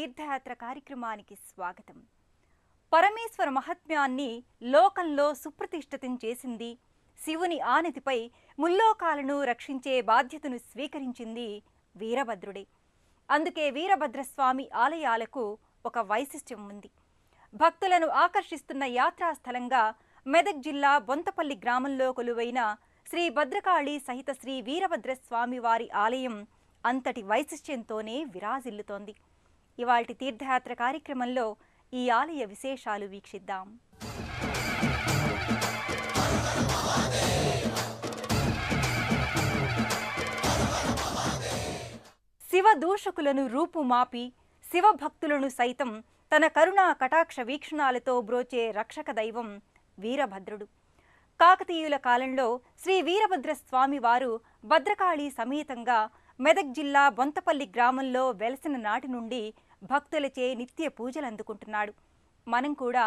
తీర్థయాత్ర కార్యక్రమానికి స్వాగతం. పరమేశ్వర మహాత్మ్యాన్ని లోకంలో సుప్రతిష్ఠితం చేసింది, శివుని ఆనతిపై ముల్లోకాలను రక్షించే బాధ్యతను స్వీకరించింది వీరభద్రుడే. అందుకే వీరభద్రస్వామి ఆలయాలకు ఒక వైశిష్ట్యం ఉంది. భక్తులను ఆకర్షిస్తున్న యాత్రాస్థలంగా మెదక్ జిల్లా బొంతపల్లి గ్రామంలో కొలువైన శ్రీ భద్రకాళి సహిత శ్రీ వీరభద్రస్వామి వారి ఆలయం అంతటి వైశిష్ట్యంతోనే విరాజిల్లుతోంది. ఇవాల్టి తీర్థయాత్ర కార్యక్రమంలో ఈ ఆలయ విశేషాలు వీక్షిద్దాం. శివ దూషకులను రూపుమాపి శివభక్తులను సైతం తన కరుణా కటాక్ష వీక్షణాలతో బ్రోచే రక్షక దైవం వీరభద్రుడు. కాకతీయుల కాలంలో శ్రీ వీరభద్రస్వామి వారు భద్రకాళి సమేతంగా మెదక్ జిల్లా బొంతపల్లి గ్రామంలో వెలసిన నాటి నుండి భక్తులచే నిత్య పూజలు అందుకుంటున్నాడు. మనం కూడా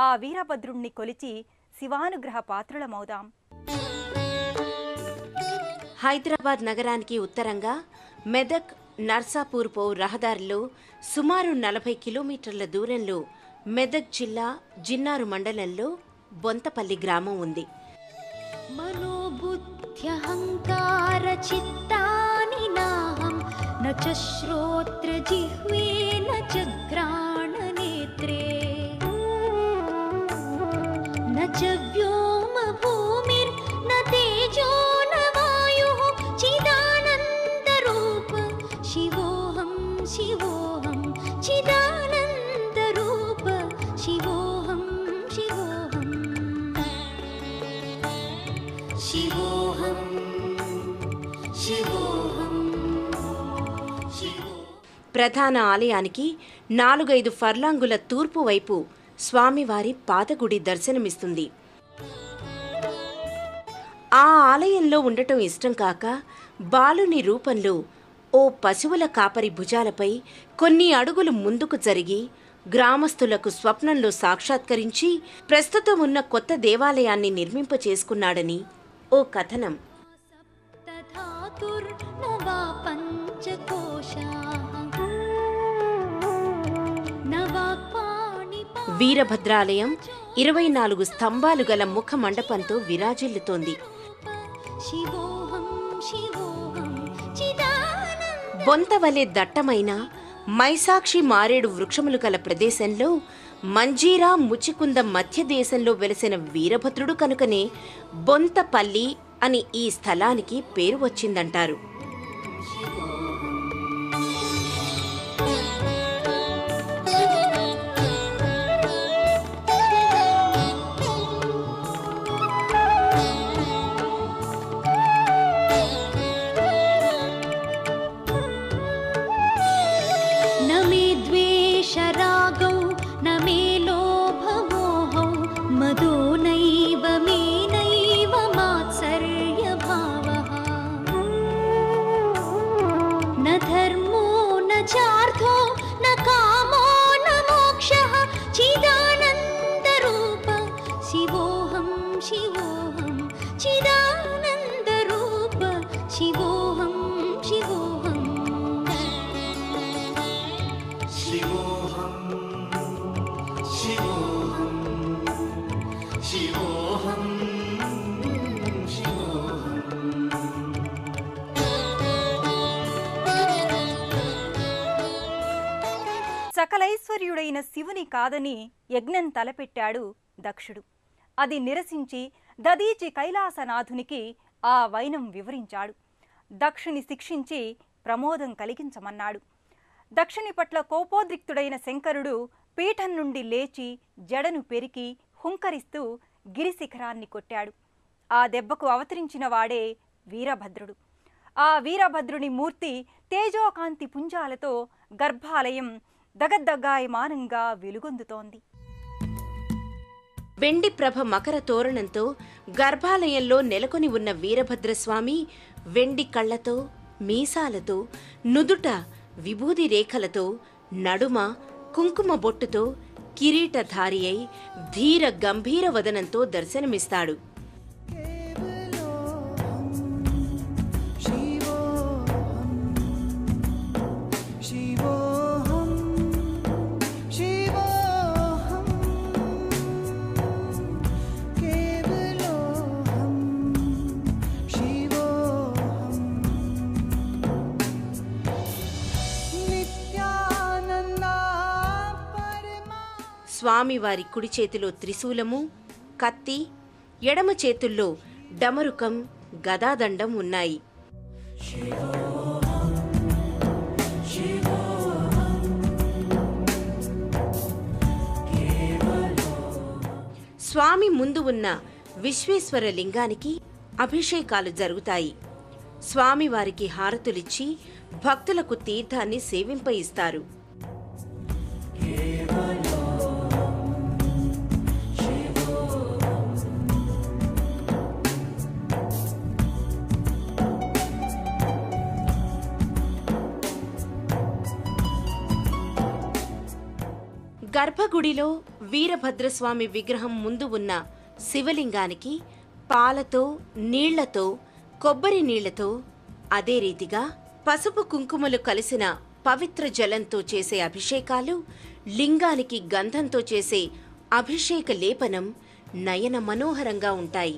ఆ వీరభద్రుణ్ణి కొలిచి శివానుగ్రహ పాత్రులమవుదాం. హైదరాబాద్ నగరానికి ఉత్తరంగా మెదక్ నర్సాపూర్ పో రహదారిలో సుమారు 40 కిలోమీటర్ల దూరంలో మెదక్ జిల్లా జిన్నారు మండలంలో బొంతపల్లి గ్రామం ఉంది. మనోబుద్ధ్యహంకార చిత్తాని నాహం న చ శ్రోత్ర జిహ్వే న చ ఘ్రాణ నేత్రే న చ వ్యోమ భూమిర్ న తేజో న వాయుః చిదానంద రూప శివోహం శివోహం చిదానంద రూప శివోహం శివోహం శివోహం శివోహం. ప్రధాన ఆలయానికి 4-5 ఫర్లాంగుల తూర్పు వైపు స్వామివారి పాదగుడి దర్శనమిస్తుంది. ఆ ఆలయంలో ఉండటం ఇష్టం కాక బాలుని రూపంలో ఓ పశువుల కాపరి భుజాలపై కొన్ని అడుగులు ముందుకు జరిగి గ్రామస్తులకు స్వప్నంలో సాక్షాత్కరించి ప్రస్తుతం ఉన్న కొత్త దేవాలయాన్ని నిర్మింపచేసుకున్నాడని ఓ కథనం. వీరభద్రాలయం 24 స్తంభాలు గల ముఖ మండపంతో విరాజిల్లుతోంది. బొంతవలె దట్టమైన మైసాక్షి మారేడు వృక్షములు గల ప్రదేశంలో మంజీరా ముచికుంద మధ్య దేశంలో వెలసిన వీరభద్రుడు కనుకనే బొంతపల్లి అని ఈ స్థలానికి పేరు వచ్చిందంటారు. సకలైశ్వర్యుడైన శివుని కాదని యజ్ఞం తలపెట్టాడు దక్షుడు. అది నిరసించి దదీచి కైలాసనాథునికి ఆ వైనం వివరించాడు. దక్షుని శిక్షించి ప్రమోదం కలిగించమన్నాడు. దక్షుని పట్ల కోపోద్రిక్తుడైన శంకరుడు పీఠం నుండి లేచి జడను పెరికి హుంకరిస్తూ గిరిశిఖరాన్ని కొట్టాడు. ఆ దెబ్బకు అవతరించిన వాడే వీరభద్రుడు. ఆ వీరభద్రుని మూర్తి తేజోకాంతి పుంజాలతో గర్భాలయం దగద్దగాయమానంగా వెలుగొందుతోంది. వెండి ప్రభ మకర తోరణంతో గర్భాలయంలో నెలకొని ఉన్న వీరభద్రస్వామి వెండి కళ్లతో, మీసాలతో, నుదుట విభూది రేఖలతో, నడుమ కుంకుమ బొట్టుతో, కిరీటధారి అయి ధీర గంభీర వదనంతో దర్శనమిస్తాడు. స్వామివారి కుడి చేతిలో త్రిశూలము, కత్తి, ఎడమ చేతుల్లో డమరుకం, గదాదండం ఉన్నాయి. స్వామి ముందు ఉన్న విశ్వేశ్వర లింగానికి అభిషేకాలు జరుగుతాయి. స్వామివారికి హారతులిచ్చి భక్తులకు తీర్థాన్ని సేవింపయిస్తారు. గర్భగుడిలో వీరభద్రస్వామి విగ్రహం ముందు ఉన్న శివలింగానికి పాలతో, నీళ్లతో, కొబ్బరి నీళ్లతో, అదే రీతిగా పసుపు కుంకుమలు కలిసిన పవిత్ర జలంతో చేసే అభిషేకాలు, లింగానికి గంధంతో చేసే అభిషేక లేపనం నయన మనోహరంగా ఉంటాయి.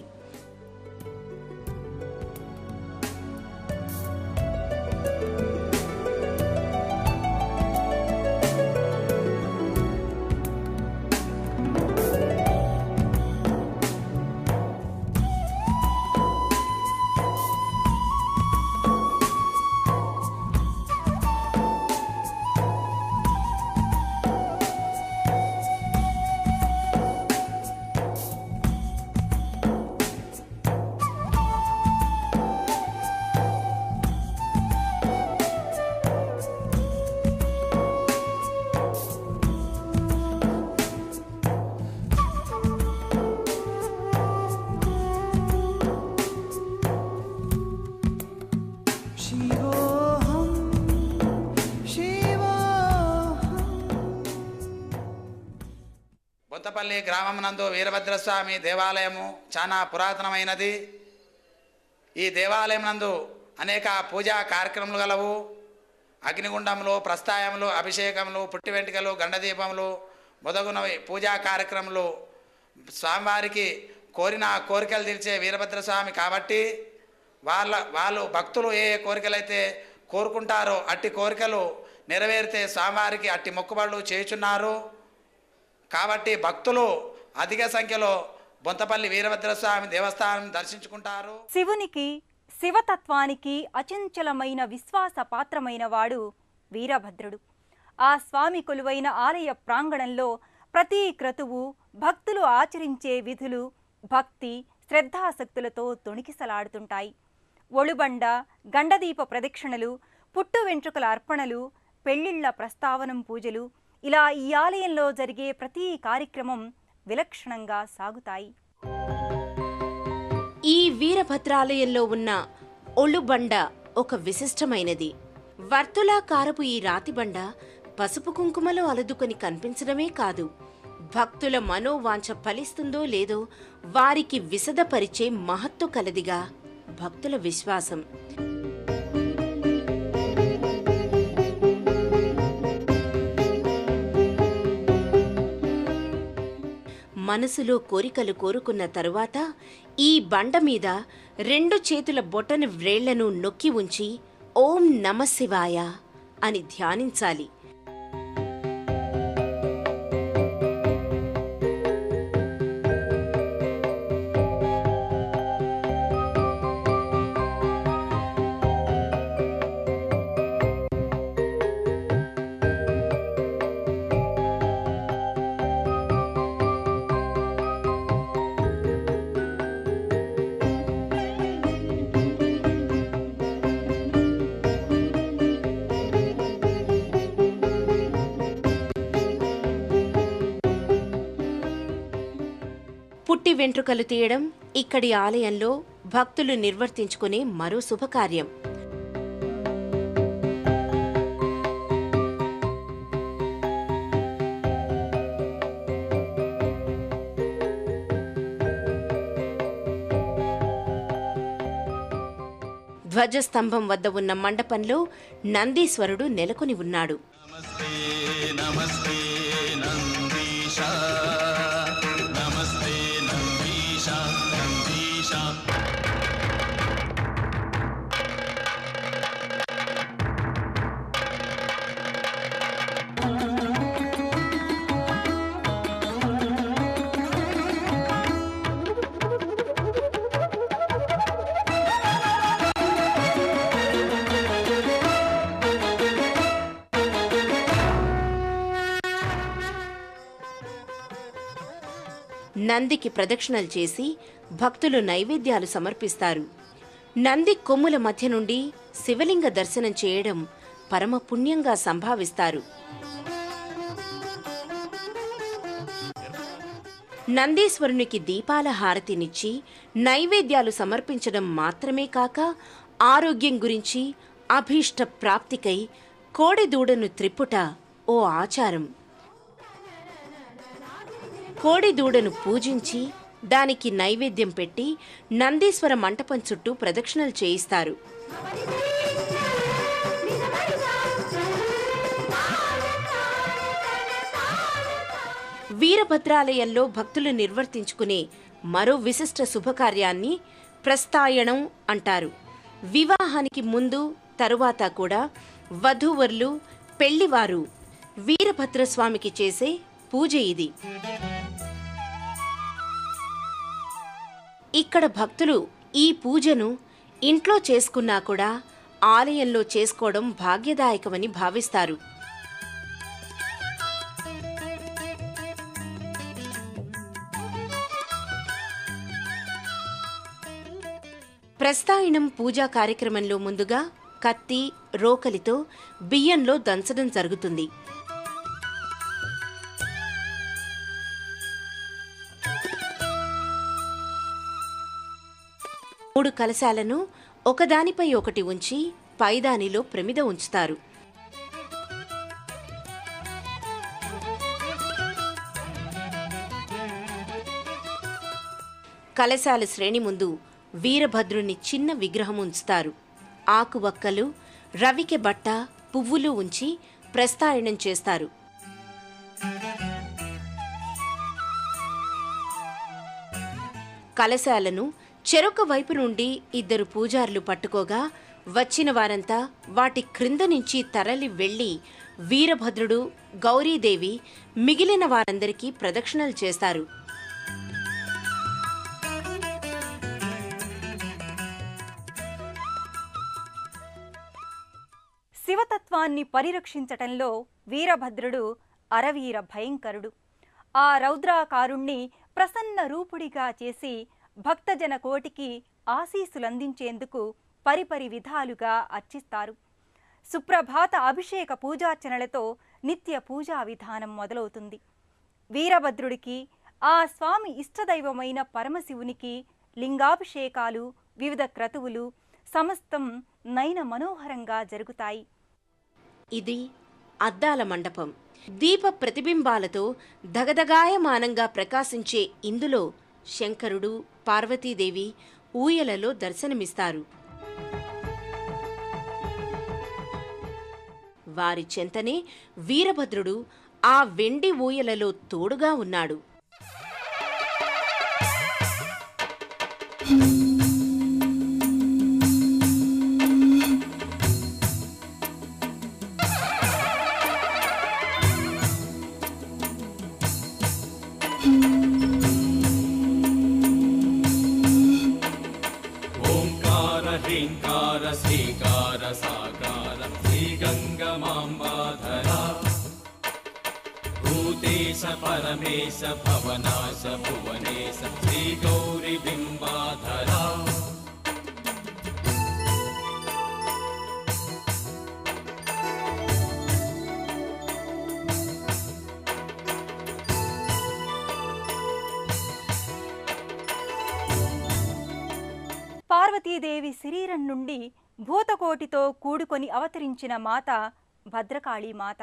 బొంతపల్లి గ్రామమునందు వీరభద్రస్వామి దేవాలయము చాలా పురాతనమైనది. ఈ దేవాలయం నందు అనేక పూజా కార్యక్రమాలు గలవు. అగ్నిగుండములు, ప్రస్థాయములు, అభిషేకములు, పుట్టి వెంట్రుకలు, గండదీపములు మొదగునవి పూజా కార్యక్రమాలు. స్వామివారికి కోరిన కోరికలు తీర్చే వీరభద్రస్వామి కాబట్టి వాళ్ళు భక్తులు ఏ కోరికలైతే కోరుకుంటారో అట్టి కోరికలు నెరవేరితే స్వామివారికి అట్టి మొక్కుబడులు చేయుచున్నారు. కాబట్టి భక్తులు అధిక సంఖ్యలో బొంతపల్లి వీరభద్రస్వామి దేవస్థానం దర్శించుకుంటారు. శివునికి, శివతత్వానికి అచంచలమైన విశ్వాస పాత్రమైన వాడు వీరభద్రుడు. ఆ స్వామి కొలువైన ఆలయ ప్రాంగణంలో ప్రతి క్రతువు భక్తులు ఆచరించే విధులు భక్తి, శ్రద్ధాసక్తులతో తొణికిసలాడుతుంటాయి. ఒళుబండ, గండదీప ప్రదక్షిణలు, పుట్టు వెంట్రుకల అర్పణలు, పెళ్లిళ్ల ప్రస్తావనం పూజలు, ఇలా ఈ ఆలయంలో జరిగే ప్రతి కార్యక్రమం విలక్షణంగా సాగుతాయి. ఈ వీరభద్రాలయంలో ఉన్న ఒళుబండ ఒక విశిష్టమైనది. వర్తులాకారపు ఈ రాతిబండ పసుపు కుంకుమలో అలదుకొని కనిపించడమే కాదు, భక్తుల మనోవాంఛ ఫలిస్తుందో లేదో వారికి విశదపరిచే మహత్తు కలదిగా భక్తుల విశ్వాసం. మనసులో కోరికలు కోరుకున్న తరువాత ఈ బండ మీద 2 చేతుల బొటన వ్రేళ్లను నొక్కి ఉంచి ఓం నమఃశివాయ అని ధ్యానించాలి. పుట్టి వెంట్రుకలు తీయడం ఇక్కడి ఆలయంలో భక్తులు నిర్వర్తించుకునే మరో శుభకార్యం. ధ్వజస్తంభం వద్ద ఉన్న మండపంలో నందీశ్వరుడు నెలకొని ఉన్నాడు. నమస్తే నమస్తే నందీశ, నమస్తే నందీశ, నందీశ. నందికి ప్రదక్షిణలు చేసి భక్తులు నైవేద్యాలు సమర్పిస్తారు. నంది కొమ్ముల మధ్య నుండి శివలింగ దర్శనం చేయడం పరమ పుణ్యంగా సంభావిస్తారు. నందీశ్వరునికి దీపాల హారతినిచ్చి నైవేద్యాలు సమర్పించడం మాత్రమే కాక ఆరోగ్యం గురించి అభీష్ట ప్రాప్తికై కోడెదూడను త్రిప్పుట ఓ ఆచారం. కోడెదూడను పూజించి దానికి నైవేద్యం పెట్టి నందీశ్వర మంటపం చుట్టూ ప్రదక్షిణలు చేయిస్తారు. వీరభద్రాలయంలో భక్తులు నిర్వర్తించుకునే మరో విశిష్ట శుభకార్యాన్ని ప్రస్థాయనం అంటారు. వివాహానికి ముందు తరువాత కూడా వధూవరులు పెళ్లివారు వీరభద్రస్వామికి చేసే పూజ ఇది. ఇక్కడ భక్తులు ఈ పూజను ఇంట్లో చేసుకున్నా కూడా ఆలయంలో చేసుకోవడం భాగ్యదాయకమని భావిస్తారు. ప్రస్థాయనం పూజా కార్యక్రమంలో ముందుగా కత్తి, రోకలితో బియ్యంలో దంచడం జరుగుతుంది. మూడు కలశాలను ఒకదానిపై ఒకటి ఉంచి పైదానిలో ప్రమిద ఉంచుతారు. కలశాల శ్రేణి ముందు వీరభద్రుని చిన్న విగ్రహం ఉంచుతారు. ఆకువక్కలు, రవికె బట్ట, పువ్వులు ఉంచి ప్రస్థాయనం చేస్తారు. కలశాలను చెరొక వైపు నుండి ఇద్దరు పూజారులు పట్టుకోగా వచ్చిన వారంతా వాటి క్రింద నుంచి తరలి వెళ్లి వీరభద్రుడు, గౌరీదేవి మిగిలిన వారందరికీ ప్రదక్షిణలు చేస్తారు. శివతత్వాన్ని పరిరక్షించటంలో వీరభద్రుడు అరవీర భయంకరుడు. ఆ రౌద్రాకారుణ్ణి ప్రసన్న రూపుడిగా చేసి భక్తజన కోటికి ఆశీస్సులందించేందుకు పరిపరి విధాలుగా అర్చిస్తారు. సుప్రభాత అభిషేక పూజార్చనలతో నిత్య పూజా విధానం మొదలవుతుంది. వీరభద్రుడికి, ఆ స్వామి ఇష్టదైవమైన పరమశివునికి లింగాభిషేకాలు, వివిధ క్రతువులు సమస్తం నయన మనోహరంగా జరుగుతాయి. ఇది అద్దాల మండపం. దీప ప్రతిబింబాలతో దగదగాయమానంగా ప్రకాశించే ఇందులో శంకరుడు, పార్వతీదేవి ఊయలలో దర్శనమిస్తారు. వారి చెంతనే వీరభద్రుడు ఆ వెండి ఊయలలో తోడుగా ఉన్నాడు. ఓంకార హ్రీంకార శ్రీకార సాకార శ్రీగంగమాంబాధర భూతేశ పరమేశ భవనాశ భువనేశ శ్రీగౌరి బింబాధర పార్వతీదేవి శరీరం నుండి భూతకోటితో కూడుకొని అవతరించిన మాత భద్రకాళీమాత.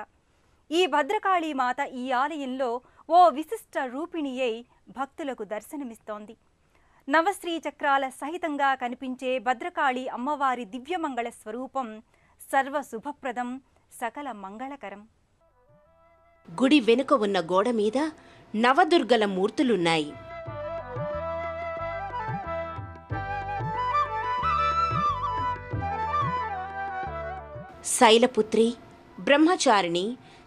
ఈ భద్రకాళీమాత ఈ ఆలయంలో ఓ విశిష్ట రూపిణి అయి భక్తులకు దర్శనమిస్తోంది. నవశ్రీ చక్రాల సహితంగా కనిపించే భద్రకాళి అమ్మవారి దివ్యమంగళ స్వరూపం సర్వశుభప్రదం, సకల మంగళకరం. గుడి వెనుక ఉన్న గోడ మీద నవదుర్గల మూర్తులున్నాయి. శైలపుత్రి, బ్రహ్మచారిణి,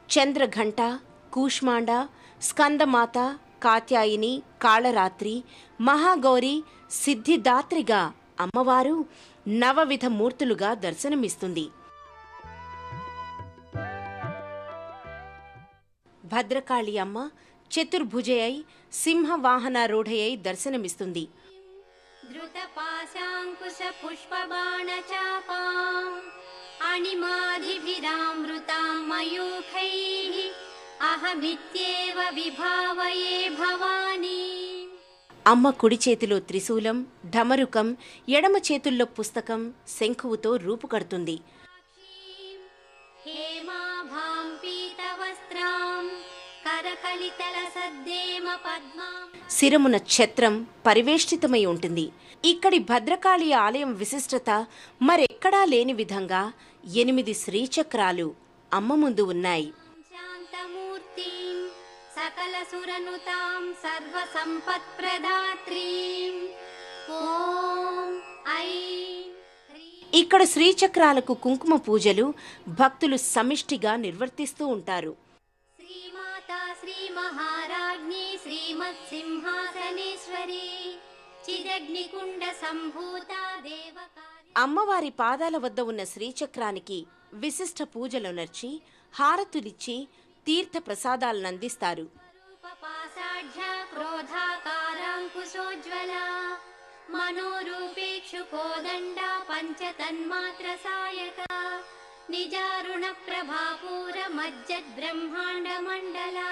చంద్రఘంట, కూష్మాండ, స్కందమాత, కాత్యాయిని, కాళరాత్రి, మహాగౌరి, సిద్ధిదాత్రిగా అమ్మవారు నవవిధ మూర్తులుగా దర్శనమిస్తుంది. భద్రకాళి అమ్మ చతుర్భుజయై సింహవాహనారూఢయై దర్శనమిస్తుంది. धृतपाशाङ्कुशपुष्पबाणचापाम् अणिमादिभिरामृतां मयूखैः अहमित्येव विभावये भवानी. అమ్మ కుడి చేతిలో త్రిశూలం, ఢమరుకం, ఎడమ చేతుల్లో పుస్తకం, శంఖువుతో రూపుకడుతుంది. हेमाभां पीतवस्त्रां करकलितलसद्देम पद्मां. శిరమున ఛత్రం పరివేష్టితమై ఉంటుంది. ఇక్కడి భద్రకాళి ఆలయం విశిష్టత మరెక్కడా లేని విధంగా 8 శ్రీచక్రాలు అమ్మ ముందు ఉన్నాయి. शान्तमूर्तिं सकलसुरनुतां सर्वसम्पत्प्रदात्रीं ॐ ऐं ह्रीं. ఇక్కడ శ్రీచక్రాలకు కుంకుమ పూజలు భక్తులు సమిష్టిగా నిర్వర్తిస్తూ ఉంటారు. श्रीमाता श्रीमहाराज्ञी श्रीमत्सिंहासनेश्वरी चिदग्निकुण्डसम्भूता देवकार्य. అమ్మవారి పాదాల వద్ద ఉన్న శ్రీచక్రానికి విశిష్ట పూజలునర్చి హారతులిచ్చి తీర్థ ప్రసాదాలనందిస్తారు. रूपपासाढ्या क्रोधाकाराङ्कुशोज्ज्वला मनोरूपेक्षुकोदण्डा पञ्चतन्मात्रसायका निजारुणप्रभापूरमज्जद्ब्रह्माण्डमण्डला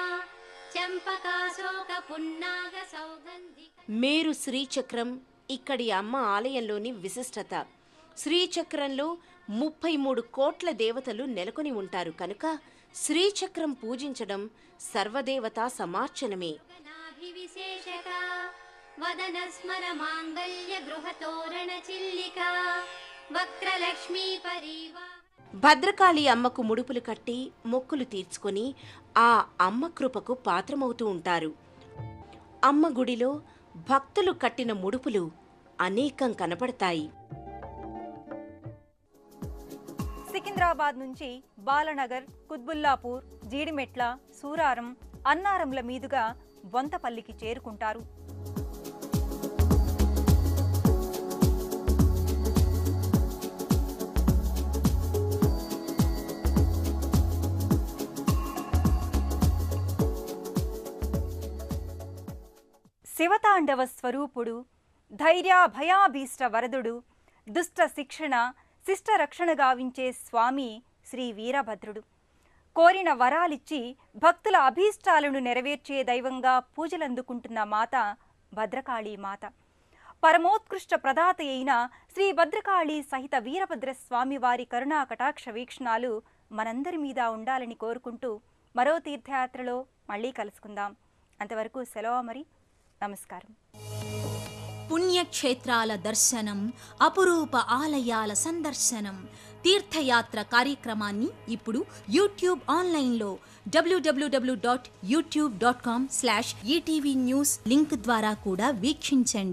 चम्पकाशोकपुन्नागसौगन्धिक. మేరు శ్రీచక్రం ఇక్కడి అమ్మ ఆలయంలోని విశిష్టత. శ్రీచక్రంలో 33 కోట్ల దేవతలు నెలకొని ఉంటారు కనుక శ్రీచక్రం పూజించడం సర్వదేవతా సమార్చనమే. नाभिविशेषका वदनस्मर माङ्गल्य गृहतोरणचिल्लिका वक्त्रलक्ष्मी परिवा. భద్రకాళి అమ్మకు ముడుపులు కట్టి మొక్కులు తీర్చుకొని ఆ అమ్మ కృపకు పాత్రమవుతూ ఉంటారు. అమ్మ గుడిలో భక్తులు కట్టిన ముడుపులు అనేకం కనపడతాయి. సికింద్రాబాద్ నుంచి బాలనగర్, కుత్బుల్లాపూర్, జీడిమెట్ల, సూరారం, అన్నారంల మీదుగా బొంతపల్లికి చేరుకుంటారు. శివతాండవ స్వరూపుడు, ధైర్య భయాభీష్ట వరదుడు, దుష్ట శిక్షణ శిష్ట రక్షణ గావించే స్వామి శ్రీ వీరభద్రుడు. కోరిన వరాలిచ్చి భక్తుల అభీష్టాలను నెరవేర్చే దైవంగా పూజలందుకుంటున్న మాత భద్రకాళీ మాత. పరమోత్కృష్ట ప్రదాత అయిన శ్రీ భద్రకాళి సహిత వీరభద్ర స్వామి వారి కరుణా కటాక్ష వీక్షణాలు మనందరి మీద ఉండాలని కోరుకుంటూ మరో తీర్థయాత్రలో మళ్ళీ కలుసుకుందాం. అంతవరకు సెలవు మరి. నమస్కారం. పుణ్యక్షేత్రాల దర్శనం, అపురూప ఆలయాల సందర్శనం, తీర్థయాత్ర కార్యక్రమాన్ని ఇప్పుడు యూట్యూబ్ ఆన్లైన్లో www.youtube.com/ETV News లింక్ ద్వారా కూడా వీక్షించండి.